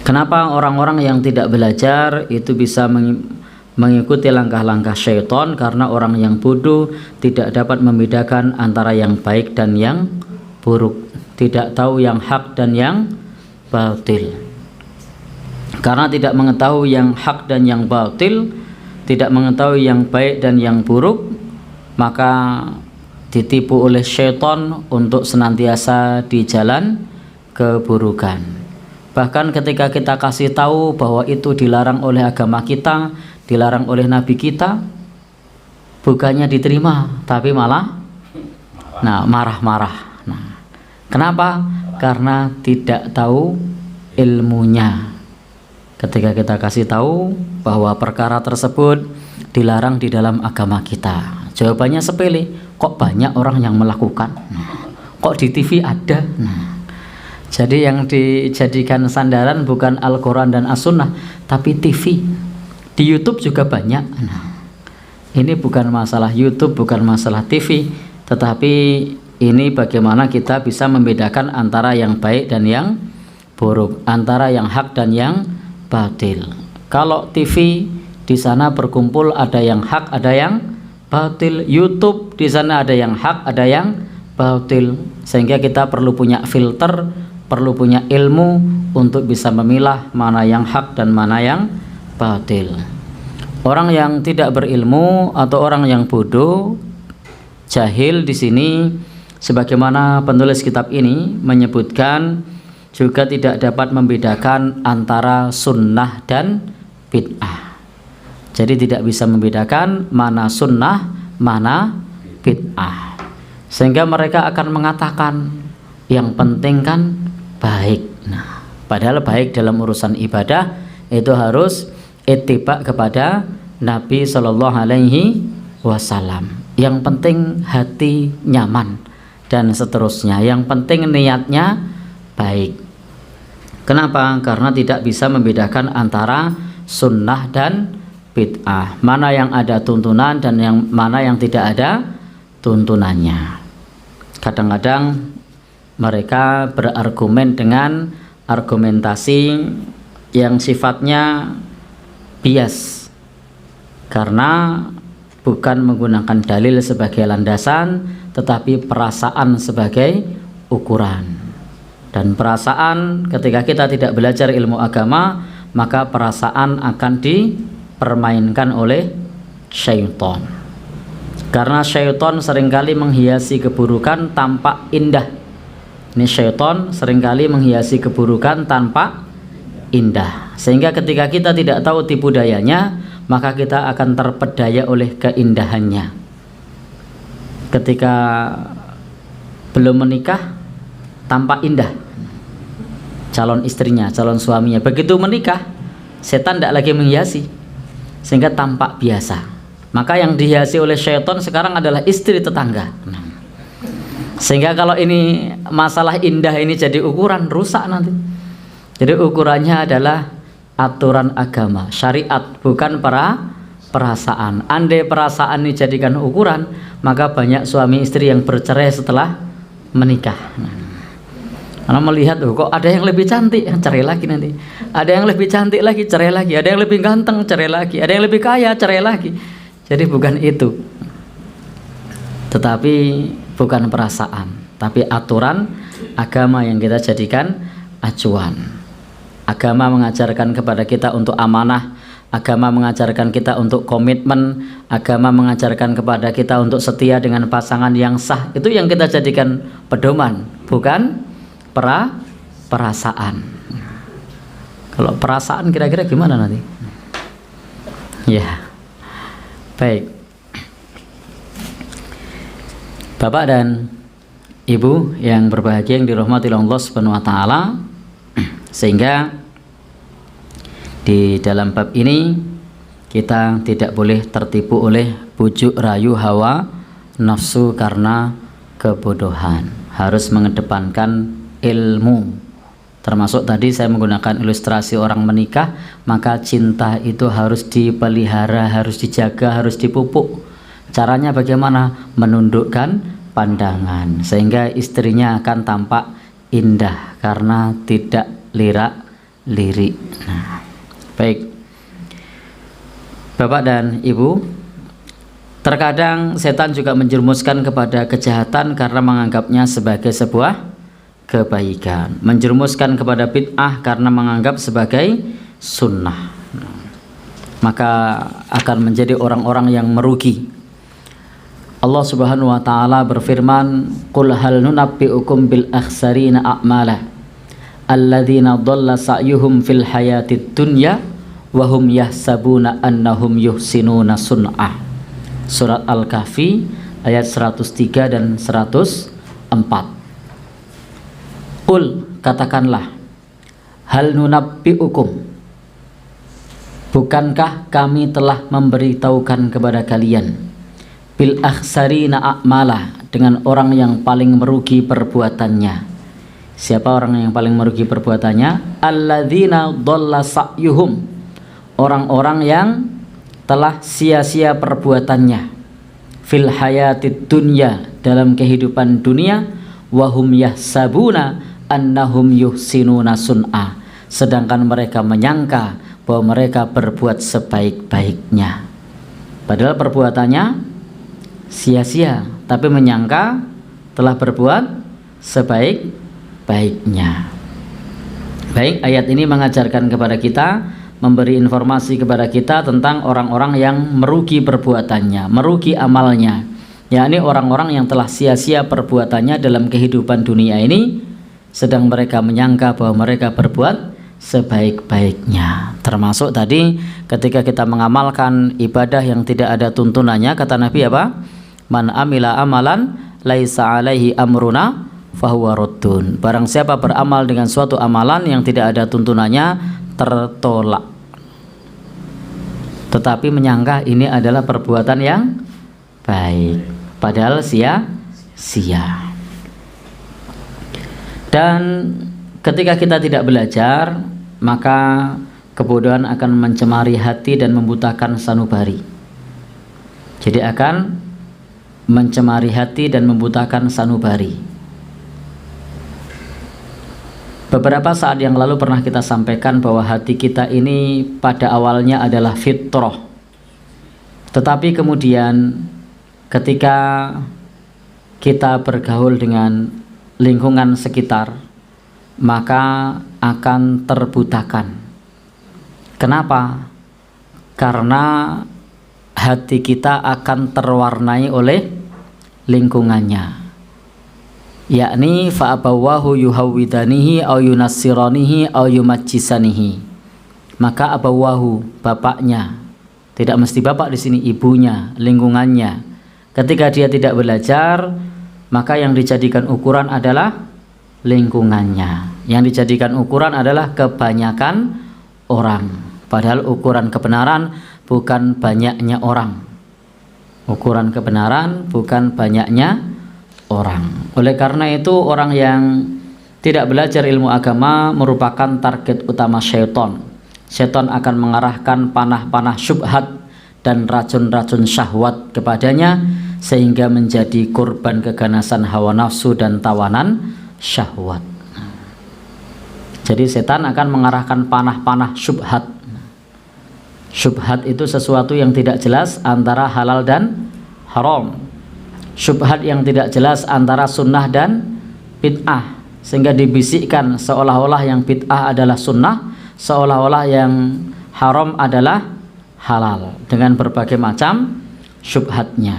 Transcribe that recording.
Kenapa orang-orang yang tidak belajar itu bisa mengikuti langkah-langkah syaitan? Karena orang yang bodoh tidak dapat membedakan antara yang baik dan yang buruk, tidak tahu yang hak dan yang batil. Karena tidak mengetahui yang hak dan yang batil, tidak mengetahui yang baik dan yang buruk, maka ditipu oleh syaitan untuk senantiasa di jalan keburukan. Bahkan ketika kita kasih tahu bahwa itu dilarang oleh agama kita, dilarang oleh nabi kita, bukannya diterima, tapi malah marah-marah. Kenapa? Karena tidak tahu ilmunya. Ketika kita kasih tahu bahwa perkara tersebut dilarang di dalam agama kita, jawabannya sepele. Kok banyak orang yang melakukan? Kok di TV ada? Jadi yang dijadikan sandaran bukan Al-Quran dan As-Sunnah, tapi TV. Di YouTube juga banyak. Ini bukan masalah YouTube, bukan masalah TV, tetapi ini bagaimana kita bisa membedakan antara yang baik dan yang buruk, antara yang hak dan yang batil. Kalau TV di sana berkumpul ada yang hak, ada yang batil. YouTube di sana ada yang hak, ada yang batil. Sehingga kita perlu punya filter, perlu punya ilmu untuk bisa memilah mana yang hak dan mana yang batil. Orang yang tidak berilmu atau orang yang bodoh, jahil di sini, sebagaimana penulis kitab ini menyebutkan, juga tidak dapat membedakan antara sunnah dan bid'ah. Jadi tidak bisa membedakan mana sunnah, mana bid'ah. Sehingga mereka akan mengatakan yang penting kan baik. Padahal baik dalam urusan ibadah itu harus ittiba kepada Nabi Shallallahu Alaihi Wasallam. Yang penting hati nyaman dan seterusnya. Yang penting niatnya baik. Kenapa? Karena tidak bisa membedakan antara sunnah dan bid'ah. Mana yang ada tuntunan dan yang mana yang tidak ada tuntunannya. Kadang-kadang mereka berargumen dengan argumentasi yang sifatnya bias, karena bukan menggunakan dalil sebagai landasan, tetapi perasaan sebagai ukuran. Dan perasaan, ketika kita tidak belajar ilmu agama, maka perasaan akan dipermainkan oleh syaitan. Karena syaitan seringkali menghiasi keburukan tampak indah. Ini syaitan seringkali menghiasi keburukan tanpa indah. Sehingga ketika kita tidak tahu tipu dayanya, maka kita akan terpedaya oleh keindahannya. Ketika belum menikah, tampak indah calon istrinya, calon suaminya. Begitu menikah, setan tidak lagi menghiasi, sehingga tampak biasa. Maka yang dihiasi oleh syaitan sekarang adalah istri tetangga. Sehingga kalau ini masalah indah ini jadi ukuran, rusak nanti. Jadi ukurannya adalah aturan agama, syariat, bukan perasaan. Andai perasaan dijadikan ukuran, maka banyak suami istri yang bercerai setelah menikah. Karena melihat, kok ada yang lebih cantik, cerai lagi nanti. Ada yang lebih cantik lagi, cerai lagi. Ada yang lebih ganteng, cerai lagi. Ada yang lebih kaya, cerai lagi. Jadi bukan itu. Tetapi bukan perasaan, tapi aturan agama yang kita jadikan acuan. Agama mengajarkan kepada kita untuk amanah, agama mengajarkan kita untuk komitmen, agama mengajarkan kepada kita untuk setia dengan pasangan yang sah. Itu yang kita jadikan pedoman, bukan perasaan. Kalau perasaan kira-kira gimana nanti? Ya, baik. Bapak dan Ibu yang berbahagia, yang dirahmati Allah Subhanahu wa taala, sehingga di dalam bab ini kita tidak boleh tertipu oleh bujuk rayu hawa nafsu karena kebodohan. Harus mengedepankan ilmu. Termasuk tadi saya menggunakan ilustrasi orang menikah, maka cinta itu harus dipelihara, harus dijaga, harus dipupuk. Caranya bagaimana? Menundukkan pandangan sehingga istrinya akan tampak indah karena tidak lirak lirik. Nah, baik. Bapak dan Ibu, terkadang setan juga menjerumuskan kepada kejahatan karena menganggapnya sebagai sebuah kebaikan, menjerumuskan kepada bid'ah karena menganggap sebagai sunnah. Maka akan menjadi orang-orang yang merugi. Allah Subhanahu wa taala berfirman, "Qul hal nunabbi'ukum bil akhsarina a'mala alladzina dhalla sa'yuhum fil hayatid dunya wa hum yahsabuna annahum yuhsinuna sun'ah." Surat Al-Kahfi ayat 103 dan 104. Qul, katakanlah, hal nunabbi'ukum, bukankah kami telah memberitahukan kepada kalian, bil akhsarina a'mala, dengan orang yang paling merugi perbuatannya. Siapa orang yang paling merugi perbuatannya? Alladzina dhalla sa'yuhum, orang-orang yang telah sia-sia perbuatannya, fil hayatid dunya, dalam kehidupan dunia, wahum yahsabuna annahum yuhsinuna sun'a, sedangkan mereka menyangka bahwa mereka berbuat sebaik-baiknya, padahal perbuatannya sia-sia, tapi menyangka telah berbuat sebaik-baiknya. Baik, ayat ini mengajarkan kepada kita, memberi informasi kepada kita tentang orang-orang yang merugi perbuatannya, merugi amalnya, yakni orang-orang yang telah sia-sia perbuatannya dalam kehidupan dunia ini, sedang mereka menyangka bahwa mereka berbuat sebaik-baiknya. Termasuk tadi ketika kita mengamalkan ibadah yang tidak ada tuntunannya, kata Nabi apa? Man amila amalan laisa alaihi amruna fahuwa raddun. Barang siapa beramal dengan suatu amalan yang tidak ada tuntunannya, tertolak. Tetapi menyangka ini adalah perbuatan yang baik, padahal sia-sia. Dan ketika kita tidak belajar, maka kebodohan akan mencemari hati dan membutakan sanubari. Jadi akan mencemari hati dan membutakan sanubari. Beberapa saat yang lalu pernah kita sampaikan bahwa hati kita ini pada awalnya adalah fitrah, tetapi kemudian ketika kita bergaul dengan lingkungan sekitar, maka akan terbutakan. Kenapa? Karena hati kita akan terwarnai oleh lingkungannya, yakni fa'abawahu yuhawwidanihi au yunassiranihi au yumajjisanihi. Maka abawahu, bapaknya, tidak mesti bapak di sini, ibunya, lingkungannya. Ketika dia tidak belajar, maka yang dijadikan ukuran adalah lingkungannya. Yang dijadikan ukuran adalah kebanyakan orang, padahal ukuran kebenaran bukan banyaknya orang. Ukuran kebenaran bukan banyaknya orang. Oleh karena itu, orang yang tidak belajar ilmu agama merupakan target utama syaitan. Syaitan akan mengarahkan panah-panah syubhat dan racun-racun syahwat kepadanya, sehingga menjadi korban keganasan hawa nafsu dan tawanan syahwat. Jadi setan akan mengarahkan panah-panah syubhat. Syubhat itu sesuatu yang tidak jelas antara halal dan haram. Syubhat yang tidak jelas antara sunnah dan bid'ah, sehingga dibisikkan seolah-olah yang bid'ah adalah sunnah, seolah-olah yang haram adalah halal, dengan berbagai macam syubhatnya.